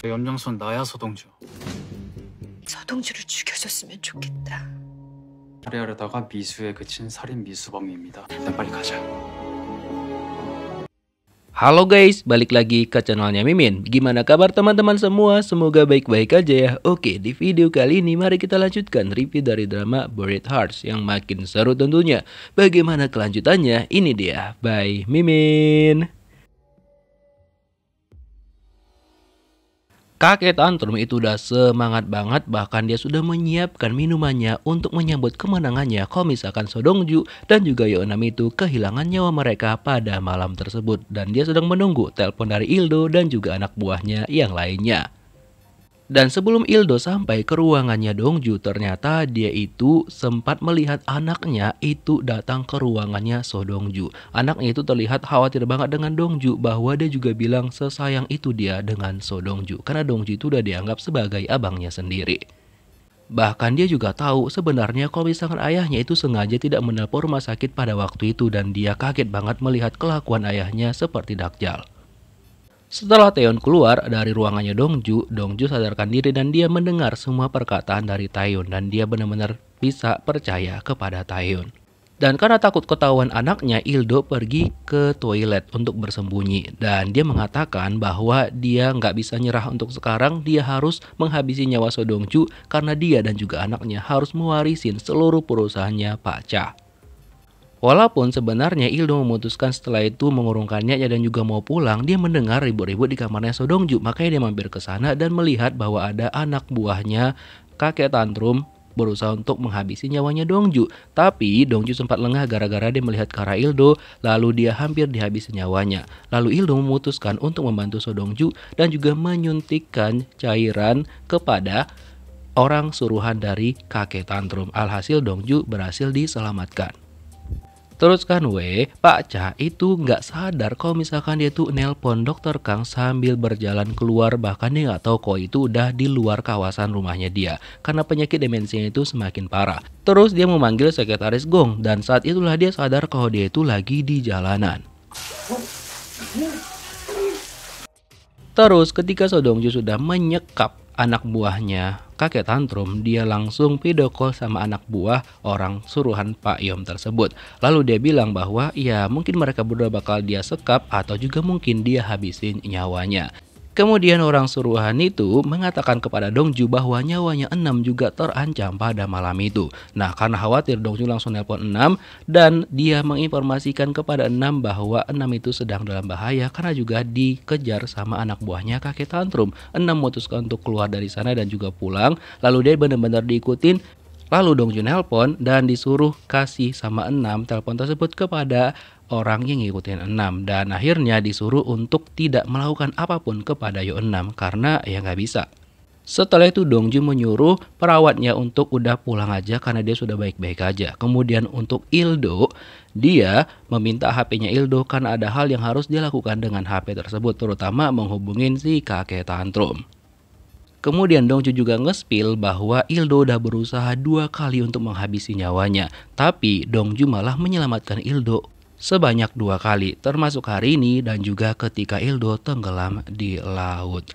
연장선 나야 서동주. 서동주를 죽여줬으면 좋겠다. 살해하려다가 미수에 그친 살인 미수범입니다. 일단 빨리 가자. Halo guys, balik lagi ke channelnya Mimin. Gimana kabar teman-teman semua? Semoga baik-baik aja ya. Oke, di video kali ini mari kita lanjutkan review dari drama Buried Hearts yang makin seru tentunya. Bagaimana kelanjutannya? Ini dia, by Mimin. Kakek Tantrum itu udah semangat banget, bahkan dia sudah menyiapkan minumannya untuk menyambut kemenangannya kalau misalkan Sodongju dan juga Yeonam itu kehilangan nyawa mereka pada malam tersebut. Dan dia sedang menunggu telepon dari Ildo dan juga anak buahnya yang lainnya. Dan sebelum Ildo sampai ke ruangannya Dongju, ternyata dia itu sempat melihat anaknya itu datang ke ruangannya Sodongju. Anaknya itu terlihat khawatir banget dengan Dongju, bahwa dia juga bilang sesayang itu dia dengan Sodongju, karena Dongju itu udah dianggap sebagai abangnya sendiri. Bahkan dia juga tahu sebenarnya kalau misalkan ayahnya itu sengaja tidak menelpon rumah sakit pada waktu itu, dan dia kaget banget melihat kelakuan ayahnya seperti Dakjal. Setelah Taeyeon keluar dari ruangannya Dongju sadarkan diri dan dia mendengar semua perkataan dari Taeyeon, dan dia benar-benar bisa percaya kepada Taeyeon. Dan karena takut ketahuan anaknya, Ildo pergi ke toilet untuk bersembunyi, dan dia mengatakan bahwa dia nggak bisa nyerah untuk sekarang, dia harus menghabisi nyawa Sodongju karena dia dan juga anaknya harus mewarisin seluruh perusahaannya Pak Cha. Walaupun sebenarnya Ildo memutuskan setelah itu mengurungkannya dan juga mau pulang, dia mendengar ribut-ribut di kamarnya Sodongju. Makanya dia mampir ke sana dan melihat bahwa ada anak buahnya kakek Tantrum berusaha untuk menghabisi nyawanya Dongju. Tapi Dongju sempat lengah gara-gara dia melihat ke arah Ildo, lalu dia hampir dihabisi nyawanya. Lalu Ildo memutuskan untuk membantu Sodongju dan juga menyuntikkan cairan kepada orang suruhan dari kakek Tantrum. Alhasil Dongju berhasil diselamatkan. Terus kan Pak Cha itu nggak sadar kalau misalkan dia tuh nelpon Dokter Kang sambil berjalan keluar, bahkan dia nggak tahu kok itu udah di luar kawasan rumahnya dia karena penyakit demensinya itu semakin parah. Terus dia memanggil sekretaris Gong, dan saat itulah dia sadar kalau dia itu lagi di jalanan. Terus ketika Sodongju sudah menyekap anak buahnya kakek Tantrum, dia langsung video call sama anak buah orang suruhan Pak Yom tersebut. Lalu dia bilang bahwa ya mungkin mereka berdua bakal dia sekap atau juga mungkin dia habisin nyawanya. Kemudian orang suruhan itu mengatakan kepada Dongju bahwa nyawanya Enam juga terancam pada malam itu. Nah, karena khawatir, Dongju langsung nelpon Enam dan dia menginformasikan kepada Enam bahwa Enam itu sedang dalam bahaya karena juga dikejar sama anak buahnya kakek Tantrum. Enam memutuskan untuk keluar dari sana dan juga pulang, lalu dia benar-benar diikutin. Lalu Dongju nelpon dan disuruh kasih sama Enam telepon tersebut kepada orang yang ngikutin Enam, dan akhirnya disuruh untuk tidak melakukan apapun kepada Yeonam karena ya nggak bisa. Setelah itu Dongju menyuruh perawatnya untuk udah pulang aja karena dia sudah baik-baik aja. Kemudian untuk Ildo, dia meminta HP-nya Ildo karena ada hal yang harus dia lakukan dengan HP tersebut, terutama menghubungin si kakek Tantrum. Kemudian Dongju juga nge-spill bahwa Ildo udah berusaha 2 kali untuk menghabisi nyawanya, tapi Dongju malah menyelamatkan Ildo sebanyak 2 kali, termasuk hari ini dan juga ketika Ildo tenggelam di laut.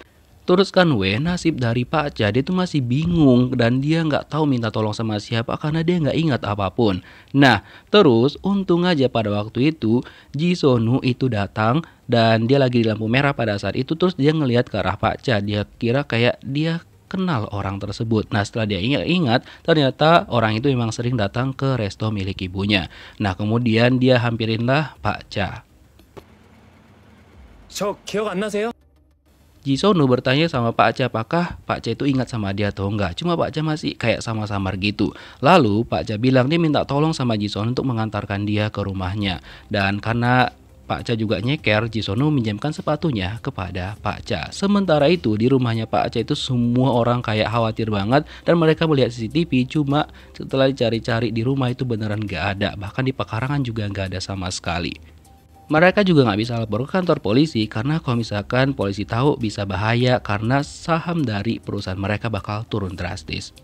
Terus kan nasib dari Pak Cha, dia tuh masih bingung dan dia nggak tahu minta tolong sama siapa karena dia nggak ingat apapun. Nah, terus untung aja pada waktu itu Ji Sonu itu datang dan dia lagi di lampu merah pada saat itu. Terus dia ngelihat ke arah Pak Cha, dia kira kayak dia kenal orang tersebut. Nah, setelah dia ingat-ingat, ternyata orang itu memang sering datang ke resto milik ibunya. Nah, kemudian dia hampirinlah Pak Cha. 저 기억 안 나세요? Ji Sonu bertanya sama Pak Cha apakah Pak Cha itu ingat sama dia atau enggak. Cuma Pak Cha masih kayak samar-samar gitu. Lalu Pak Cha bilang dia minta tolong sama Ji Sonu untuk mengantarkan dia ke rumahnya. Dan karena Pak Cha juga nyeker, Ji Sonu minjamkan sepatunya kepada Pak Cha. Sementara itu di rumahnya Pak Cha itu semua orang kayak khawatir banget dan mereka melihat CCTV, cuma setelah dicari-cari di rumah itu beneran gak ada. Bahkan di pekarangan juga gak ada sama sekali. Mereka juga nggak bisa lapor ke kantor polisi karena kalau misalkan polisi tahu bisa bahaya karena saham dari perusahaan mereka bakal turun drastis.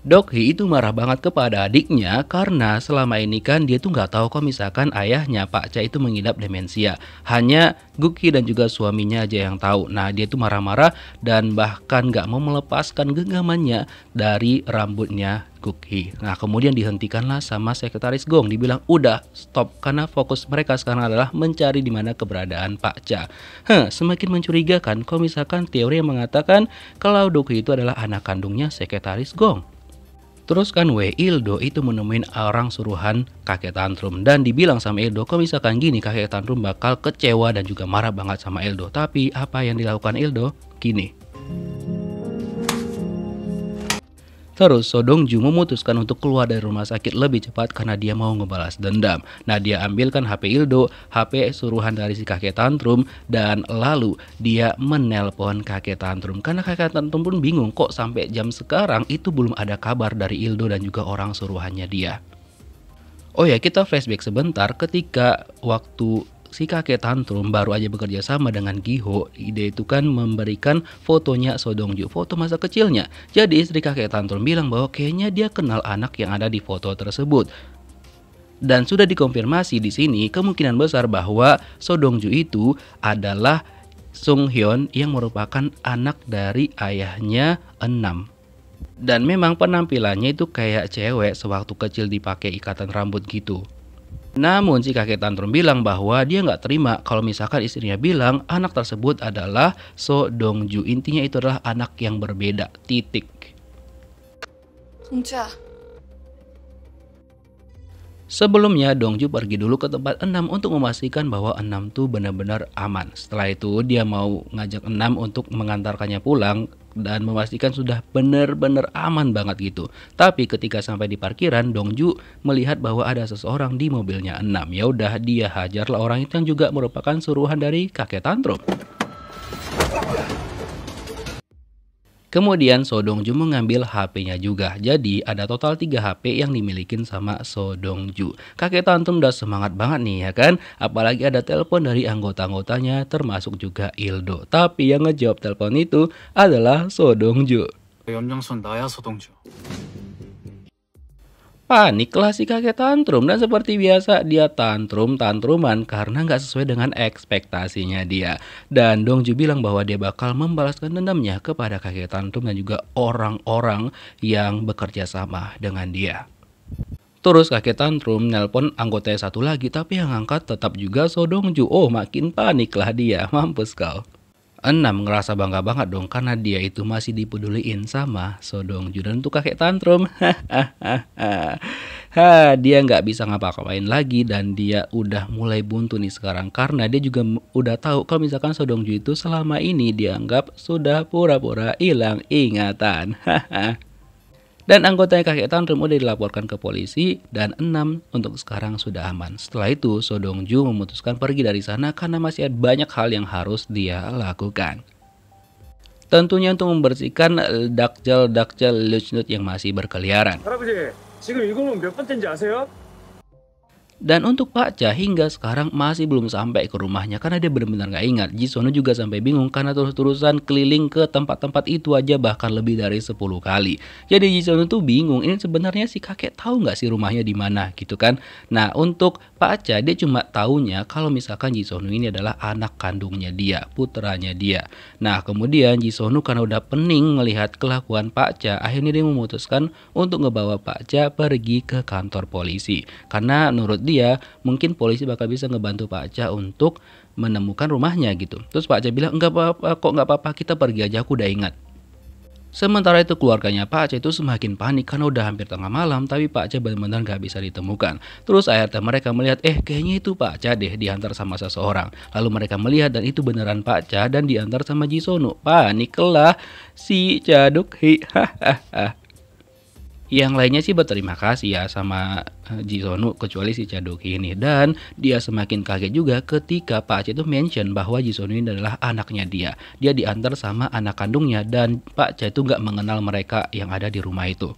Dok-hee itu marah banget kepada adiknya karena selama ini kan dia tuh nggak tahu kalau misalkan ayahnya Pak Cha itu mengidap demensia. Hanya Guk-hee dan juga suaminya aja yang tahu. Nah dia tuh marah-marah dan bahkan nggak mau melepaskan genggamannya dari rambutnya Guk-hee. Nah kemudian dihentikanlah sama sekretaris Gong. Dibilang udah stop karena fokus mereka sekarang adalah mencari di mana keberadaan Pak Cha. Semakin mencurigakan kalau misalkan teori yang mengatakan kalau Dok-hee itu adalah anak kandungnya sekretaris Gong. Terus kan Ildo itu menemuin orang suruhan kakek tantrum dan dibilang sama Ildo kalau misalkan gini kakek tantrum bakal kecewa dan juga marah banget sama Ildo. Tapi apa yang dilakukan Ildo? Gini. Terus So Dong-ju memutuskan untuk keluar dari rumah sakit lebih cepat karena dia mau ngebalas dendam. Nah dia ambilkan HP Ildo, HP suruhan dari si kakek tantrum, dan lalu dia menelpon kakek tantrum. Karena kakek tantrum pun bingung kok sampai jam sekarang itu belum ada kabar dari Ildo dan juga orang suruhannya dia. Oh ya kita flashback sebentar ketika waktu si kakek tantrum baru aja bekerja sama dengan Gi-ho. Ide itu kan memberikan fotonya So Dong-ju, foto masa kecilnya. Jadi istri kakek tantrum bilang bahwa kayaknya dia kenal anak yang ada di foto tersebut. Dan sudah dikonfirmasi di sini kemungkinan besar bahwa So Dong-ju itu adalah Sung Hyun yang merupakan anak dari ayahnya Enam. Dan memang penampilannya itu kayak cewek sewaktu kecil dipakai ikatan rambut gitu. Namun si kakek tantrum bilang bahwa dia nggak terima kalau misalkan istrinya bilang anak tersebut adalah So Dong-ju. Intinya itu adalah anak yang berbeda, titik. 동주야, Sebelumnya Dong-ju pergi dulu ke tempat Enam untuk memastikan bahwa Enam tuh benar-benar aman. Setelah itu dia mau ngajak Enam untuk mengantarkannya pulang dan memastikan sudah benar-benar aman banget gitu. Tapi ketika sampai di parkiran, Dong-ju melihat bahwa ada seseorang di mobilnya Enam. Ya udah dia hajarlah orang itu yang juga merupakan suruhan dari kakek tantrum. Kemudian So Dong-ju mengambil HP-nya juga. Jadi ada total 3 HP yang dimilikin sama So Dong-ju. Kakek tantrum udah semangat banget nih ya kan. Apalagi ada telepon dari anggota-anggotanya termasuk juga Ildo. Tapi yang ngejawab telepon itu adalah So Dong-ju. 염정선 나야 서동주. Paniklah si kakek tantrum dan seperti biasa dia tantruman karena nggak sesuai dengan ekspektasinya dia. Dan Dongju bilang bahwa dia bakal membalaskan dendamnya kepada kakek tantrum dan juga orang-orang yang bekerja sama dengan dia. Terus kakek tantrum nelpon anggotanya satu lagi tapi yang angkat tetap juga So Dongju. Oh makin paniklah dia, mampus kau. Enam ngerasa bangga banget dong karena dia itu masih dipeduliin sama So Dong-ju. Dan untuk kakek tantrum, dia nggak bisa ngapa-ngapain lagi dan dia udah mulai buntu nih sekarang karena dia juga udah tahu kalau misalkan So Dong-ju itu selama ini dianggap sudah pura-pura hilang ingatan. Dan anggotanya kakek tantrum udah dilaporkan ke polisi dan Enam untuk sekarang sudah aman. Setelah itu So Dong-ju memutuskan pergi dari sana karena masih ada banyak hal yang harus dia lakukan. Tentunya untuk membersihkan dakjal luchnut yang masih berkeliaran. 할아버지, 지금 이 골목 몇 번째인지 아세요? Dan untuk Pak Cha hingga sekarang masih belum sampai ke rumahnya karena dia benar-benar nggak ingat. Ji-sono juga sampai bingung karena terus-terusan keliling ke tempat-tempat itu aja bahkan lebih dari 10 kali. Jadi Ji-sono tuh bingung ini sebenarnya si kakek tahu nggak sih rumahnya di mana gitu kan. Nah untuk Pak Cha dia cuma taunya kalau misalkan Ji-sono ini adalah anak kandungnya dia, putranya dia. Nah kemudian Ji-sono karena udah pening melihat kelakuan Pak Cha, akhirnya dia memutuskan untuk ngebawa Pak Cha pergi ke kantor polisi. Karena menurut dia mungkin polisi bakal bisa ngebantu Pak Cha untuk menemukan rumahnya gitu. Terus Pak Cha bilang enggak apa-apa kok, enggak apa-apa, kita pergi aja, aku udah ingat. Sementara itu keluarganya Pak Cha itu semakin panik karena udah hampir tengah malam tapi Pak Cha benar-benar gak bisa ditemukan. Terus akhirnya mereka melihat kayaknya itu Pak Cha deh diantar sama seseorang. Lalu mereka melihat dan itu beneran Pak Cha dan diantar sama Ji-sono. Paniklah si Cha Duk-hee. Yang lainnya sih berterima kasih ya sama Ji-sono kecuali si Cha Duk-hee ini. Dan dia semakin kaget juga ketika Pak Cha itu mention bahwa Ji-sono ini adalah anaknya dia. Dia diantar sama anak kandungnya dan Pak Cha itu nggak mengenal mereka yang ada di rumah itu.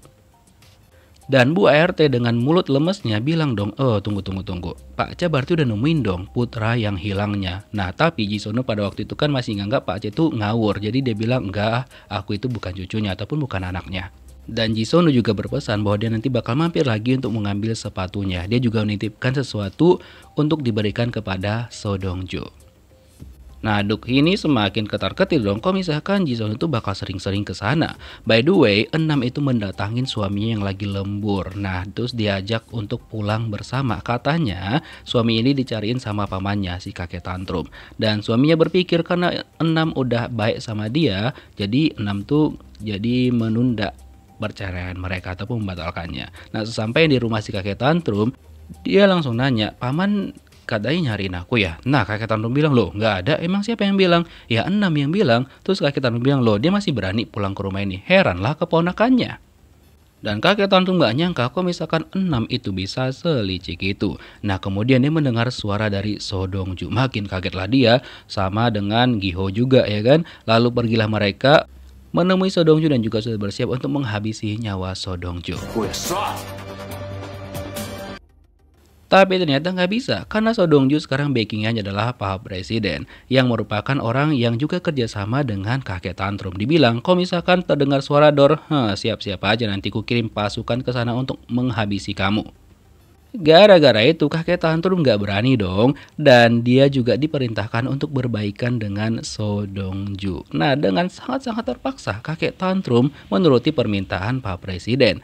Dan Bu ART dengan mulut lemesnya bilang dong, tunggu. Pak Cha berarti udah nemuin dong putra yang hilangnya. Nah tapi Ji-sono pada waktu itu kan masih nganggap Pak Cha itu ngawur. Jadi dia bilang enggak, aku itu bukan cucunya ataupun bukan anaknya. Dan Jisonu juga berpesan bahwa dia nanti bakal mampir lagi untuk mengambil sepatunya. Dia juga menitipkan sesuatu untuk diberikan kepada So Dong-ju. Nah, Duk-hee ini semakin ketar-ketir dong kalau misalkan Jisonu itu bakal sering-sering ke sana. By the way, 6 itu mendatangin suaminya yang lagi lembur. Nah, terus diajak untuk pulang bersama. Katanya suami ini dicariin sama pamannya, si kakek tantrum. Dan suaminya berpikir karena 6 udah baik sama dia, jadi 6 tuh jadi menunda perceraian mereka ataupun membatalkannya. Nah, sesampai di rumah si kakek tantrum, dia langsung nanya, "Paman katanya nyariin aku ya?" Nah, kakek tantrum bilang, "Loh, nggak ada. Emang siapa yang bilang?" "Ya 6 yang bilang." Terus kakek tantrum bilang, "Loh, dia masih berani pulang ke rumah ini." Heranlah keponakannya. Dan kakek tantrum nggak nyangka kok misalkan 6 itu bisa selicik itu. Nah, kemudian dia mendengar suara dari So Dong-ju. Makin kagetlah dia, sama dengan Gi-ho juga ya kan. Lalu pergilah mereka menemui So Dong-ju dan juga sudah bersiap untuk menghabisi nyawa So Dong-ju. Tapi ternyata nggak bisa, karena So Dong-ju sekarang backingannya adalah Pak Presiden, yang merupakan orang yang juga kerjasama dengan kakek tantrum. Dibilang, kalau misalkan terdengar suara dor, siap-siap aja nanti ku kirim pasukan ke sana untuk menghabisi kamu. Gara-gara itu kakek tantrum nggak berani dong, dan dia juga diperintahkan untuk berbaikan dengan So Dong-ju. Nah, dengan sangat-sangat terpaksa kakek tantrum menuruti permintaan Pak Presiden.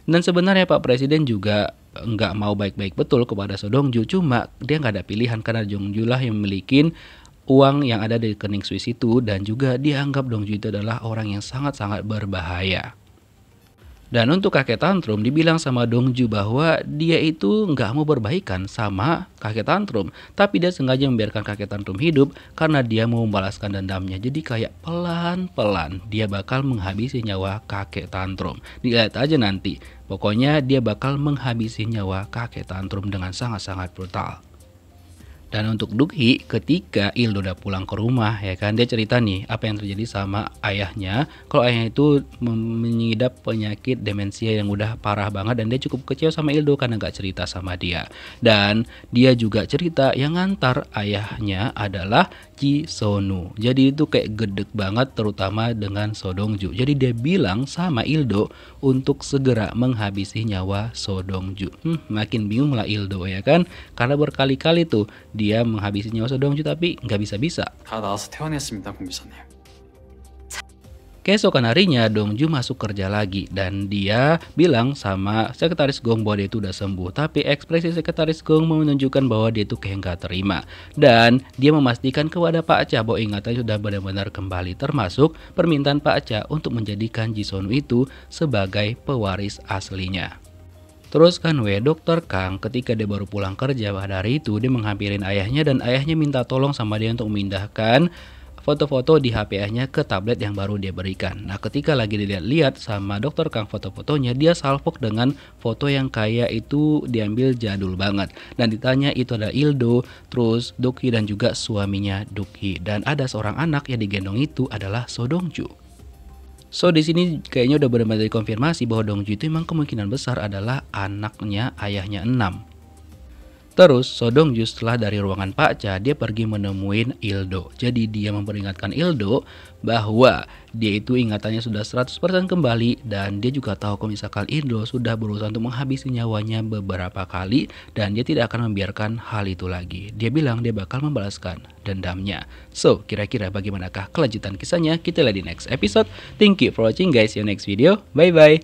Dan sebenarnya Pak Presiden juga nggak mau baik-baik betul kepada So Dong-ju, cuma dia nggak ada pilihan karena Dong-ju lah yang memiliki uang yang ada di rekening Swiss itu, dan juga dia anggap Dong-ju itu adalah orang yang sangat-sangat berbahaya. Dan untuk kakek tantrum dibilang sama Dong-ju bahwa dia itu nggak mau berbaikan sama kakek tantrum, tapi dia sengaja membiarkan kakek tantrum hidup karena dia mau membalaskan dendamnya. Jadi kayak pelan-pelan dia bakal menghabisi nyawa kakek tantrum. Dilihat aja nanti, pokoknya dia bakal menghabisi nyawa kakek tantrum dengan sangat-sangat brutal. Dan untuk Duk-hee, ketika Ildo udah pulang ke rumah ya kan, dia cerita nih apa yang terjadi sama ayahnya. Kalau ayahnya itu mengidap penyakit demensia yang udah parah banget, dan dia cukup kecewa sama Ildo karena gak cerita sama dia. Dan dia juga cerita yang ngantar ayahnya adalah Jisonu. Jadi itu kayak gedek banget, terutama dengan So Dong-ju. Jadi dia bilang sama Ildo untuk segera menghabisi nyawa So Dong-ju. Makin bingung lah Ildo ya kan, karena berkali-kali tuh dia menghabisi nyawa So Dong-ju tapi nggak bisa-bisa. 다 나와서 퇴원했습니다, 공비서님. Keesokan harinya Dong-ju masuk kerja lagi, dan dia bilang sama sekretaris Gong bahwa dia itu udah sembuh. Tapi ekspresi sekretaris Gong menunjukkan bahwa dia itu kayak nggak terima, dan dia memastikan kepada Pak Cha bahwa ingatannya sudah benar-benar kembali, termasuk permintaan Pak Cha untuk menjadikan Jisonu itu sebagai pewaris aslinya. Terus kan Dr. Kang ketika dia baru pulang kerja pada hari itu, dia menghampirin ayahnya, dan ayahnya minta tolong sama dia untuk memindahkan foto-foto di HP ayahnya ke tablet yang baru dia berikan. Nah, ketika lagi dilihat-lihat sama Dr. Kang foto-fotonya, dia salfok dengan foto yang kayak itu diambil jadul banget. Dan ditanya itu ada Ildo, terus Duk-hee dan juga suaminya Duk-hee. Dan ada seorang anak yang digendong itu adalah So Dong-ju. So di sini kayaknya udah benar-benar dikonfirmasi bahwa Dong-ju itu memang kemungkinan besar adalah anaknya ayahnya 6. Terus So Dong-ju setelah dari ruangan Pak Cha, dia pergi menemuin Ildo. Jadi dia memperingatkan Ildo bahwa dia itu ingatannya sudah 100% kembali, dan dia juga tahu kalau misalkan Ildo sudah berusaha untuk menghabisi nyawanya beberapa kali, dan dia tidak akan membiarkan hal itu lagi. Dia bilang dia bakal membalaskan dendamnya. So kira-kira bagaimanakah kelanjutan kisahnya? Kita lihat di next episode. Thank you for watching guys. See you next video. Bye bye.